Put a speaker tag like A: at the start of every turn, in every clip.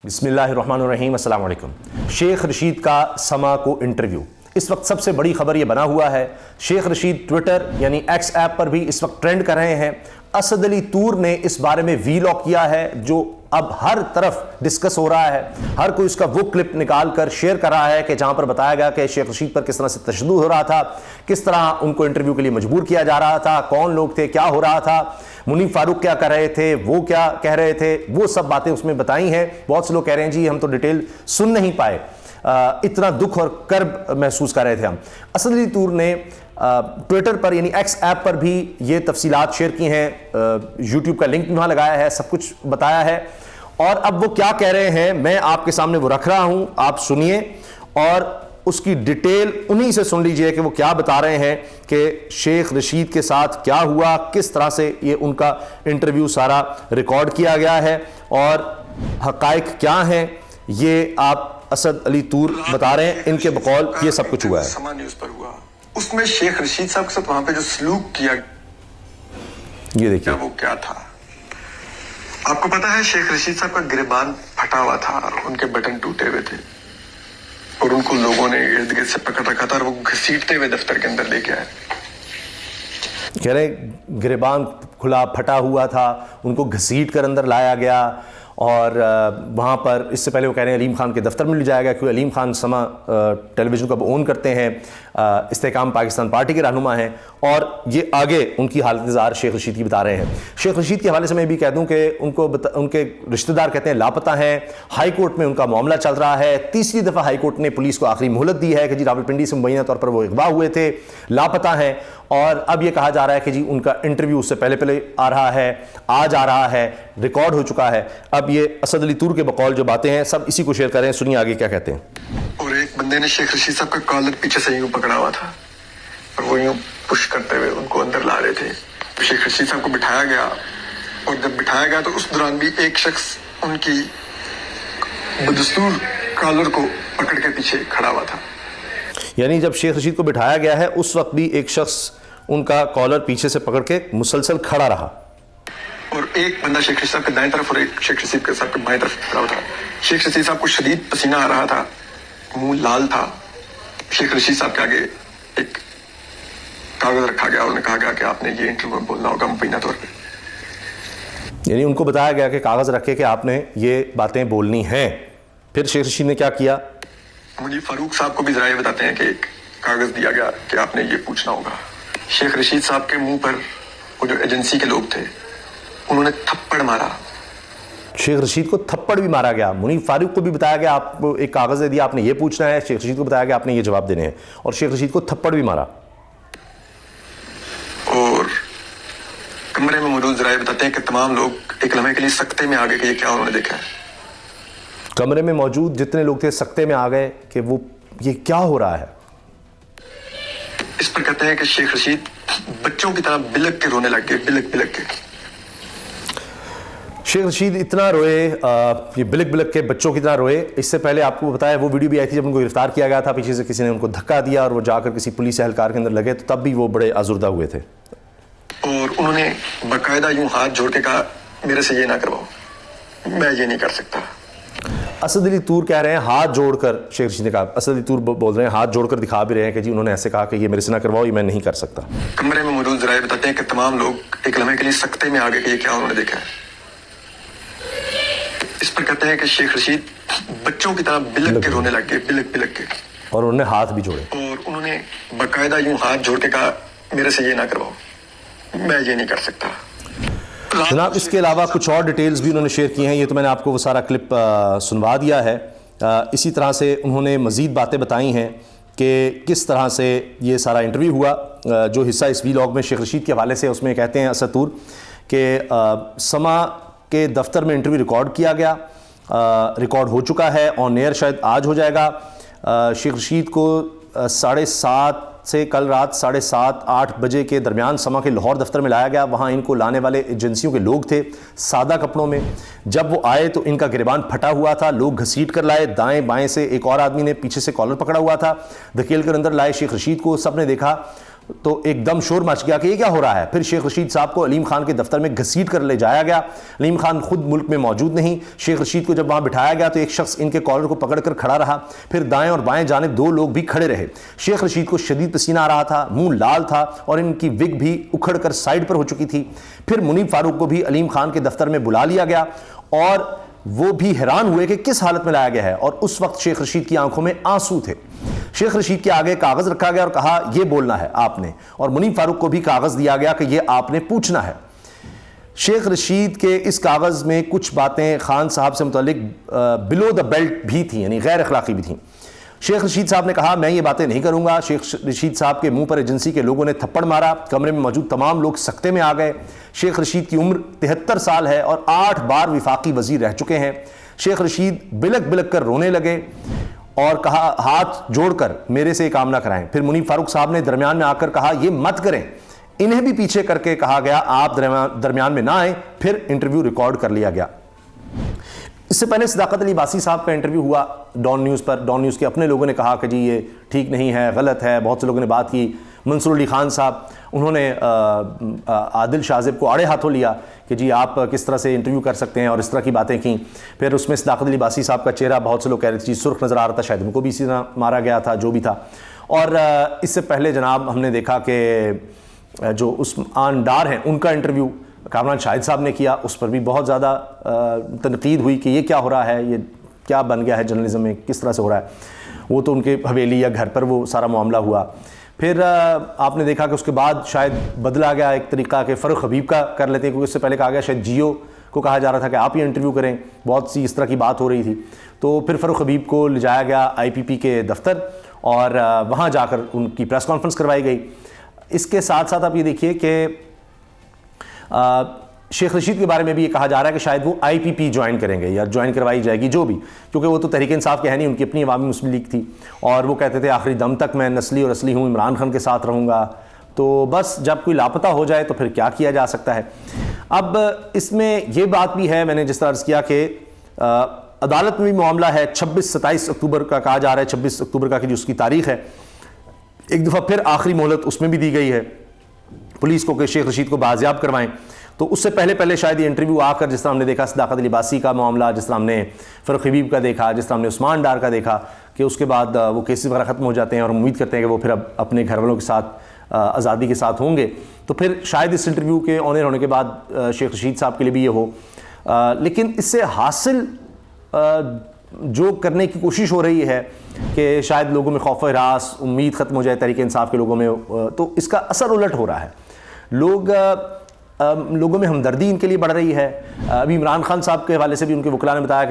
A: بسم اللہ الرحمن الرحیم، السلام علیکم۔ شیخ رشید کا سما کو انٹرویو، اس وقت سب سے بڑی خبر یہ بنا ہوا ہے۔ شیخ رشید ٹویٹر یعنی ایکس ایپ پر بھی اس وقت ٹرینڈ کر رہے ہیں۔ اسد علی طور نے اس بارے میں ویلاگ کیا ہے جو اب ہر طرف ڈسکس ہو رہا ہے۔ ہر کوئی اس کا وہ کلپ نکال کر شیئر کر رہا ہے کہ جہاں پر بتایا گیا کہ شیخ رشید پر کس طرح سے تشدد ہو رہا تھا، کس طرح ان کو انٹرویو کے لیے مجبور کیا جا رہا تھا، کون لوگ تھے، کیا ہو رہا تھا، منیف فاروق کیا کر رہے تھے، وہ کیا کہہ رہے تھے، وہ سب باتیں اس میں بتائی ہیں۔ بہت سے لوگ کہہ رہے ہیں جی ہم تو ڈیٹیل سن نہیں پائے، اتنا دکھ اور کرب محسوس کر رہے تھے ہم۔ اسد علی طور نے ٹویٹر پر یعنی ایکس ایپ پر بھی یہ تفصیلات شیئر کی ہیں، یوٹیوب کا لنک وہاں لگایا ہے، سب کچھ بتایا ہے، اور اب وہ کیا کہہ رہے ہیں میں آپ کے سامنے وہ رکھ رہا ہوں، آپ سنیے اور اس کی ڈیٹیل انہی سے سن لیجئے کہ وہ کیا بتا رہے ہیں کہ شیخ رشید کے ساتھ کیا ہوا، کس طرح سے یہ ان کا انٹرویو سارا ریکارڈ کیا گیا ہے اور حقائق کیا ہیں، یہ آپ اسد علی طور بتا رہے ہیں۔ ان کے بقول یہ سب کچھ ہوا ہے۔
B: سما نیوز پر ہوا، اس میں شیخ رشید صاحب کے ساتھ وہاں پہ جو سلوک کیا،
A: یہ دیکھیں
B: وہ کیا تھا۔ آپ کو پتا ہے شیخ رشید صاحب کا گریبان پھٹا ہوا تھا، ان کے بٹن ٹوٹے ہوئے تھے اور ان کو لوگوں نے ارد گرد سے پکڑ رکھا تھا اور وہ گھسیٹتے ہوئے دفتر کے اندر لے کے آئے۔
A: کہہ رہے گریبان کھلا پھٹا ہوا تھا، ان کو گھسیٹ کر اندر لایا گیا اور وہاں پر اس سے پہلے وہ کہہ رہے ہیں علیم خان کے دفتر میں لے جایا گیا، کیونکہ علیم خان سما ٹیلی ویژن کو اب اون کرتے ہیں، استحکام پاکستان پارٹی کے رہنما ہیں، اور یہ آگے ان کی حالت زار شیخ رشید کی بتا رہے ہیں۔ شیخ رشید کے حوالے سے میں بھی کہہ دوں کہ ان کے رشتہ دار کہتے ہیں لاپتہ ہیں، ہائی کورٹ میں ان کا معاملہ چل رہا ہے، تیسری دفعہ ہائی کورٹ نے پولیس کو آخری مہلت دی ہے کہ جی راولپنڈی سے مبینہ طور پر وہ اغوا ہوئے تھے، لاپتہ ہیں، اور اب یہ کہا جا رہا ہے کہ جی ان کا انٹرویو اس سے پہلے آ رہا ہے، آج آ رہا ہے، ریکارڈ ہو چکا ہے۔ اب یہ اسد علی طور کے بقول جو باتیں ہیں سب اسی کو شیئر کریں، سنیے آگے کیا کہتے ہیں۔
B: اور ایک بندے نے شیخ رشید صاحب کا کالر پیچھے سے یوں پکڑا ہوا تھا اور وہ یوں پش کرتے ہوئے ان کو اندر لا رہے تھے۔ تو شیخ رشید صاحب کو بٹھایا گیا، اور جب بٹھایا گیا تو اس دوران بھی ایک شخص ان کی بدستور کالر کو پکڑ کے پیچھے کھڑا ہوا تھا۔
A: یعنی جب شیخ رشید کو بٹھایا گیا ہے اس وقت بھی ایک شخص ان کا کالر پیچھے سے پکڑ کے مسلسل کھڑا رہا،
B: اور ایک بندہ شیخ رشید صاحب کے دائیں طرف اور ایک شیخ رشید کے صاحب کے بائیں طرف کھڑا ہوا تھا۔ شیخ رشید صاحب کو شدید پسینہ آ رہا تھا، منہ لال تھا۔ شیخ رشید صاحب کے آگے ایک کاغذ رکھا گیا اور انہیں کہا گیا کہ آپ نے یہ انٹرویو میں بولنا ہوگا مبینہ طور پہ۔
A: یعنی ان کو بتایا گیا کہ کاغذ رکھے کہ آپ نے یہ باتیں بولنی ہیں۔ پھر شیخ رشید نے کیا کیا؟
B: منیف فاروق صاحب کو بھی ذرا یہ بتاتے ہیں کہ ایک کاغذ دیا گیا کہ آپ نے یہ پوچھنا ہوگا۔ شیخ رشید صاحب کے منہ پر وہ جو ایجنسی کے لوگ تھے انہوں نے تھپڑ مارا۔
A: شیخ رشید کو تھپڑ بھی مارا گیا۔ منیف فاروق کو بھی بتایا گیا آپ کو ایک کاغذ دے دیا، آپ نے یہ پوچھنا ہے، شیخ رشید کو بتایا گیا آپ نے یہ جواب دینے ہیں، اور شیخ رشید کو تھپڑ بھی مارا۔
B: اور کمرے میں موجود ذرائع بتاتے ہیں کہ تمام لوگ ایک لمحے کے لیے سکتے میں آ گئے کہ یہ کیا انہوں نے دیکھا ہے۔
A: کمرے میں موجود جتنے لوگ تھے سکتے میں آ گئے کہ وہ یہ کیا ہو رہا ہے۔
B: اس پر کہتے ہیں کہ شیخ رشید بچوں کی طرح بلک کے رونے لگ گئے، بلک بلک کے۔
A: شیخ رشید اتنا روئے، یہ بلک بلک کے بچوں کی طرح روئے۔ اس سے پہلے آپ کو بتایا وہ ویڈیو بھی آئی تھی جب ان کو گرفتار کیا گیا تھا، پیچھے سے کسی نے ان کو دھکا دیا اور وہ جا کر کسی پولیس اہلکار کے اندر لگے، تو تب بھی وہ بڑے آزردہ ہوئے تھے،
B: اور انہوں نے باقاعدہ یوں ہاتھ جوڑ کے کہا میرے سے یہ نہ کرواؤ، میں یہ نہیں کر سکتا۔
A: اسد علی طور کہہ رہے ہیں ہاتھ جوڑ کر، شیخ رشید نے کہا، اسد علی طور بول رہے ہیں ہاتھ جوڑ کر دکھا بھی رہے ہیں کہ جی انہوں نے ایسے کہا کہ یہ میرے سے نہ کرواؤ، یہ میں نہیں کر سکتا۔
B: کمرے میں موجود ذرائع بتاتے ہیں کہ تمام لوگ ایک لمحے کے لیے سکتے میں آ گئے کہ یہ کیا انہوں نے دیکھا ہے۔ اس پر کہتے ہیں کہ شیخ رشید بچوں کی طرح بلک کے رونے لگ گئے، بلک بلک کے،
A: اور انہوں نے ہاتھ بھی جوڑے،
B: اور انہوں نے باقاعدہ یوں ہاتھ جوڑ کے کہا میرے سے یہ نہ کرواؤ، میں یہ نہیں کر سکتا۔
A: جناب اس کے علاوہ کچھ اور ڈیٹیلز بھی انہوں نے شیئر کی ہیں، یہ تو میں نے آپ کو وہ سارا کلپ سنوا دیا ہے۔ اسی طرح سے انہوں نے مزید باتیں بتائی ہیں کہ کس طرح سے یہ سارا انٹرویو ہوا۔ جو حصہ اس ویلاگ میں شیخ رشید کے حوالے سے اس میں کہتے ہیں اسد طور کہ سما کے دفتر میں انٹرویو ریکارڈ کیا گیا، ریکارڈ ہو چکا ہے، آن ایئر شاید آج ہو جائے گا۔ شیخ رشید کو 7:30 سے کل رات 7:30 8 بجے کے درمیان سما کے لاہور دفتر میں لایا گیا۔ وہاں ان کو لانے والے ایجنسیوں کے لوگ تھے سادہ کپڑوں میں۔ جب وہ آئے تو ان کا گریبان پھٹا ہوا تھا، لوگ گھسیٹ کر لائے، دائیں بائیں سے ایک اور آدمی نے پیچھے سے کالر پکڑا ہوا تھا، دھکیل کر اندر لائے شیخ رشید کو، سب نے دیکھا تو ایک دم شور مچ گیا کہ یہ کیا ہو رہا ہے. پھر شیخ رشید صاحب کو علیم خان کے دفتر میں گھسیٹ کر لے جایا گیا. علیم خان خود ملک میں موجود نہیں. شیخ رشید کو جب وہاں بٹھایا گیا تو ایک شخص ان کے کالر کو پکڑ کر کھڑا رہا. پھر دائیں اور بائیں جانب 2 لوگ بھی کھڑے رہے. شیخ رشید کو شدید پسینہ آ رہا تھا, منہ لال تھا اور ان کی وگ بھی اکھڑ کر سائڈ پر ہو چکی تھی. پھر منیب فاروق کو بھی علیم خان کے دفتر میں بلا لیا گیا اور وہ بھی حیران ہوئے کہ کس حالت میں لایا گیا ہے, اور اس وقت شیخ رشید کی آنکھوں میں آنسو تھے. شیخ رشید کے آگے کاغذ رکھا گیا اور کہا یہ بولنا ہے آپ نے, اور منیب فاروق کو بھی کاغذ دیا گیا کہ یہ آپ نے پوچھنا ہے. شیخ رشید کے اس کاغذ میں کچھ باتیں خان صاحب سے متعلق بلو دا بیلٹ بھی تھیں, یعنی غیر اخلاقی بھی تھیں. شیخ رشید صاحب نے کہا میں یہ باتیں نہیں کروں گا. شیخ رشید صاحب کے منہ پر ایجنسی کے لوگوں نے تھپڑ مارا. کمرے میں موجود تمام لوگ سکتے میں آ گئے. شیخ رشید کی عمر 73 سال ہے اور 8 بار وفاقی وزیر رہ چکے ہیں. شیخ رشید بلک بلک کر رونے لگے اور کہا ہاتھ جوڑ کر میرے سے یہ کام نہ کرائیں. پھر منیب فاروق صاحب نے درمیان میں آ کر کہا یہ مت کریں. انہیں بھی پیچھے کر کے کہا گیا آپ درمیان میں نہ آئیں. پھر انٹرویو ریکارڈ کر لیا گیا. اس سے پہلے صداقت علی عباسی صاحب کا انٹرویو ہوا ڈان نیوز پر. ڈان نیوز کے اپنے لوگوں نے کہا کہ جی یہ ٹھیک نہیں ہے, غلط ہے. بہت سے لوگوں نے بات کی. منصور علی خان صاحب انہوں نے عادل شاذب کو آڑے ہاتھوں لیا کہ جی آپ کس طرح سے انٹرویو کر سکتے ہیں, اور اس طرح کی باتیں کیں. پھر اس میں صداقت علی عباسی صاحب کا چہرہ بہت سے لوگ کہہ رہے تھے سرخ نظر آ رہا تھا, شاید ان کو بھی اسی طرح مارا گیا تھا جو بھی تھا. اور اس سے پہلے جناب ہم نے دیکھا کہ جو عثمان ڈار ہیں ان کا انٹرویو کامران شاہد صاحب نے کیا. اس پر بھی بہت زیادہ تنقید ہوئی کہ یہ کیا ہو رہا ہے, یہ کیا بن گیا ہے جرنلزم میں, کس طرح سے ہو رہا ہے. وہ تو ان کے حویلی یا گھر پر وہ سارا معاملہ ہوا. پھر آپ نے دیکھا کہ اس کے بعد شاید بدلا گیا ایک طریقہ کہ فروخ حبیب کا کر لیتے ہیں, کیونکہ اس سے پہلے کہا گیا شاید جیو کو کہا جا رہا تھا کہ آپ یہ انٹرویو کریں. بہت سی اس طرح کی بات ہو رہی تھی. تو پھر فروخ حبیب کو لے جایا گیا IPP کے دفتر اور وہاں جا کر ان کی پریس کانفرنس کروائی گئی. اس کے ساتھ ساتھ آپ یہ دیکھیے کہ شیخ رشید کے بارے میں بھی یہ کہا جا رہا ہے کہ شاید وہ IPP جوائن کریں گے یا جوائن کروائی جائے گی جو بھی, کیونکہ وہ تو تحریک انصاف کے ہے نہیں, ان کی اپنی عوامی مسلم لیگ تھی اور وہ کہتے تھے آخری دم تک میں نسلی اور اصلی ہوں, عمران خان کے ساتھ رہوں گا. تو بس جب کوئی لاپتہ ہو جائے تو پھر کیا کیا جا سکتا ہے. اب اس میں یہ بات بھی ہے, میں نے جس طرح عرض کیا کہ عدالت میں بھی معاملہ ہے. 27 اکتوبر کا کہا جا رہا ہے, 26 اکتوبر کا کہ جو اس کی تاریخ ہے, ایک دفعہ پھر آخری مہلت اس میں بھی دی گئی ہے پولیس کو کہ شیخ رشید کو بازیاب کروائیں. تو اس سے پہلے شاید یہ انٹرویو آ کر جس طرح ہم نے دیکھا صداقت علی عباسی کا معاملہ, جس طرح ہم نے فروخ حبیب کا دیکھا, جس طرح ہم نے عثمان ڈار کا دیکھا, کہ اس کے بعد وہ کیسز وغیرہ ختم ہو جاتے ہیں اور امید کرتے ہیں کہ وہ پھر اب اپنے گھر والوں کے ساتھ آزادی کے ساتھ ہوں گے. تو پھر شاید اس انٹرویو کے آن ایئر ہونے کے بعد شیخ رشید صاحب کے لیے بھی یہ ہو. لیکن اس سے حاصل جو کرنے کی کوشش ہو رہی ہے کہ شاید لوگوں میں خوف و ہراس, امید ختم ہو جائے تحریک انصاف کے لوگوں میں, تو اس کا اثر الٹ ہو رہا ہے. لوگوں میں ہمدردی ان کے لیے بڑھ رہی ہے. ابھی عمران خان صاحب کے حوالے سے بھی ان کے وکلاء نے بتایا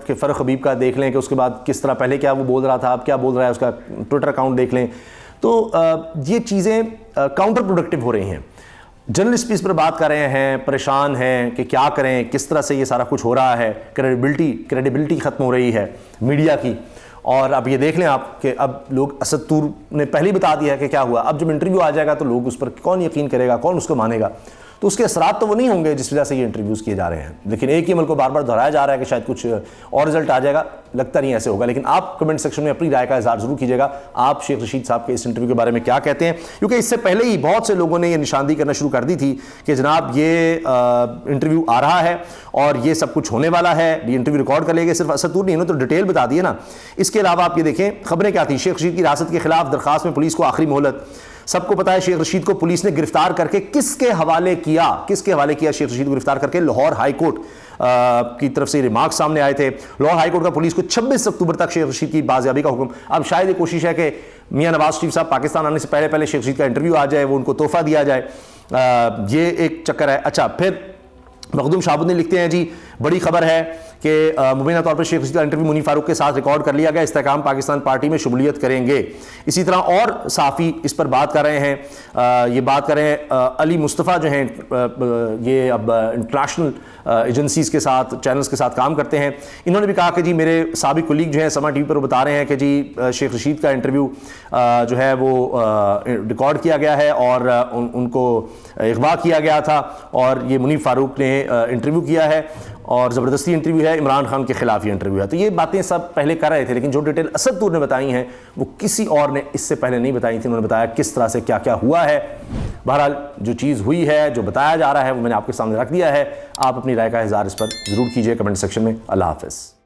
A: کہ فروخ حبیب کا دیکھ لیں کہ اس کے بعد کس طرح پہلے کیا وہ بول رہا تھا, اب کیا بول رہا ہے, اس کا ٹویٹر اکاؤنٹ دیکھ لیں. تو یہ چیزیں کاؤنٹر پروڈکٹیو ہو رہی ہیں. جرنلسٹ بھی اس پر بات کر رہے ہیں, پریشان ہیں کہ کیا کریں, کس طرح سے یہ سارا کچھ ہو رہا ہے. کریڈیبلٹی ختم ہو رہی ہے میڈیا کی. اور اب یہ دیکھ لیں آپ کہ اب لوگ اسد طور نے پہلے ہی بتا دیا ہے کہ کیا ہوا. اب جب انٹرویو آ جائے گا تو لوگ اس پر کون یقین کرے گا, کون اس کو مانے گا. تو اس کے اثرات تو وہ نہیں ہوں گے جس وجہ سے یہ انٹرویوز کیے جا رہے ہیں. لیکن ایک ہی عمل کو بار بار دہرایا جا رہا ہے کہ شاید کچھ اور رزلٹ آ جائے گا. لگتا نہیں ایسے ہوگا. لیکن آپ کمنٹ سیکشن میں اپنی رائے کا اظہار ضرور کیجیے گا. آپ شیخ رشید صاحب کے اس انٹرویو کے بارے میں کیا کہتے ہیں, کیونکہ اس سے پہلے ہی بہت سے لوگوں نے یہ نشاندہی کرنا شروع کر دی تھی کہ جناب یہ انٹرویو آ رہا ہے اور یہ سب کچھ ہونے والا ہے. یہ انٹرویو ریکارڈ کر لے گئے, صرف اسد طور نہیں, انہوں تو ڈیٹیل بتا دی ہے نا. اس کے علاوہ آپ یہ دیکھیں خبریں کیا تھیں. شیخ رشید کی حراست کے خلاف درخواست میں پولیس کو آخری مہلت. سب کو پتا ہے شیخ رشید کو پولیس نے گرفتار کر کے کس کے حوالے کیا شیخ رشید کو گرفتار کر کے لاہور ہائی کورٹ کی طرف سے ریمارک سامنے آئے تھے. لاہور ہائی کورٹ کا پولیس کو 26 اکتوبر تک شیخ رشید کی بازیابی کا حکم. اب شاید یہ کوشش ہے کہ میاں نواز شریف صاحب پاکستان آنے سے پہلے شیخ رشید کا انٹرویو آ جائے, وہ ان کو تحفہ دیا جائے. یہ ایک چکر ہے. اچھا, پھر مخدوم شاہبود نے لکھتے ہیں جی بڑی خبر ہے کہ مبینہ طور پر شیخ رشید کا انٹرویو منیب فاروق کے ساتھ ریکارڈ کر لیا گیا. استحکام پاکستان پارٹی میں شمولیت کریں گے. اسی طرح اور صحافی اس پر بات کر رہے ہیں. یہ بات کر رہے ہیں علی مصطفیٰ جو ہیں, یہ اب انٹرنیشنل ایجنسیز کے ساتھ, چینلز کے ساتھ کام کرتے ہیں. انہوں نے بھی کہا کہ جی میرے سابق کولیگ جو ہیں سما ٹی وی پر بتا رہے ہیں کہ جی شیخ رشید کا انٹرویو جو ہے وہ ریکارڈ کیا گیا ہے اور ان کو اغوا کیا گیا تھا اور یہ منیب فاروق نے انٹرویو کیا ہے. اور زبردستی انٹرویو ہے، عمران خان کے خلاف یہ انٹرویو ہے. تو یہ باتیں سب پہلے کر رہے تھے، لیکن جو ڈیٹیل اسد طور نے بتائی ہیں وہ کسی اور نے اس سے پہلے نہیں بتائی تھی. انہوں نے بتایا کس طرح سے کیا کیا ہوا ہے. بہرحال جو چیز ہوئی ہے، جو بتایا جا رہا ہے، وہ میں نے آپ کے سامنے رکھ دیا ہے. آپ اپنی رائے کا اظہار اس پر ضرور کیجیے کمنٹ سیکشن میں. اللہ حافظ.